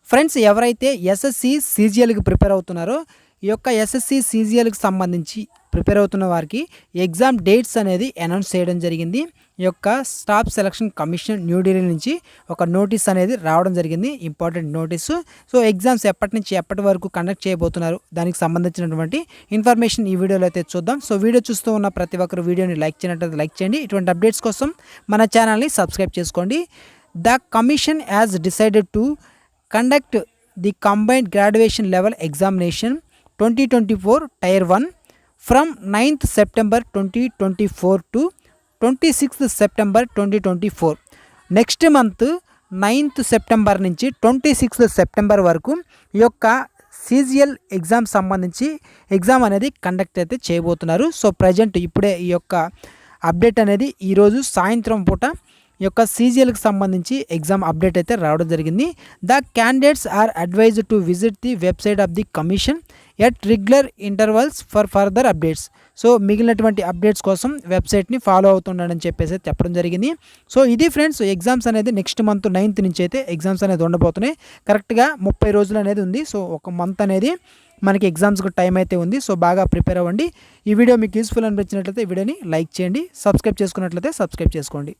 Friends ఎవరైతే SSC సీజీఎల్కి prepare అవుతున్నారో ఈ యొక్క ఎస్ఎస్సి సీజీఎల్కి సంబంధించి ప్రిపేర్ అవుతున్న వారికి ఎగ్జామ్ డేట్స్ అనేది అనౌన్స్ చేయడం జరిగింది. ఈ యొక్క స్టాఫ్ సెలక్షన్ కమిషన్ న్యూఢిల్లీ నుంచి ఒక నోటీస్ అనేది రావడం జరిగింది, ఇంపార్టెంట్ నోటీసు. సో ఎగ్జామ్స్ ఎప్పటి నుంచి ఎప్పటి వరకు కండక్ట్ చేయబోతున్నారు దానికి సంబంధించినటువంటి ఇన్ఫర్మేషన్ ఈ వీడియోలో అయితే చూద్దాం. సో వీడియో చూస్తూ ఉన్న ప్రతి ఒక్కరు వీడియోని లైక్ చేయనట్లయితే లైక్ చేయండి. ఇటువంటి అప్డేట్స్ కోసం మన ఛానల్ని సబ్స్క్రైబ్ చేసుకోండి. The commission has decided to conduct the combined graduation level examination 2024 tier 1 from 9th September 2024 to 26th September 2024. Next month 9th September నుంచి 26th సెప్టెంబర్ వరకు ఈ యొక్క సీజీఎల్ ఎగ్జామ్ సంబంధించి ఎగ్జామ్ అనేది కండక్ట్ అయితే చేయబోతున్నారు. సో ప్రజెంట్ ఇప్పుడే ఈ యొక్క అప్డేట్ అనేది ఈరోజు సాయంత్రం పూట ఈ యొక్క సీజీఎల్కి సంబంధించి ఎగ్జామ్ అప్డేట్ అయితే రావడం జరిగింది. The candidates are advised to visit the website of the commission at regular intervals for further updates. So మిగిలినటువంటి అప్డేట్స్ కోసం వెబ్సైట్ని ఫాలో అవుతుండని చెప్పేసి చెప్పడం జరిగింది. సో ఇది ఫ్రెండ్స్, ఎగ్జామ్స్ అనేది నెక్స్ట్ మంత్ 9th నుంచి అయితే ఎగ్జామ్స్ అనేది ఉండబోతున్నాయి. కరెక్ట్గా 30 రోజులు అనేది ఉంది. సో ఒక మంత్ అనేది మనకి ఎగ్జామ్స్కి టైం అయితే ఉంది. సో బాగా ప్రిపేర్ అవ్వండి. ఈ వీడియో మీకు యూస్ఫుల్ అనిపించినట్లయితే ఈ వీడియోని లైక్ చేయండి, సబ్స్క్రైబ్ చేసుకున్నట్లయితే సబ్స్క్రైబ్ చేసుకోండి.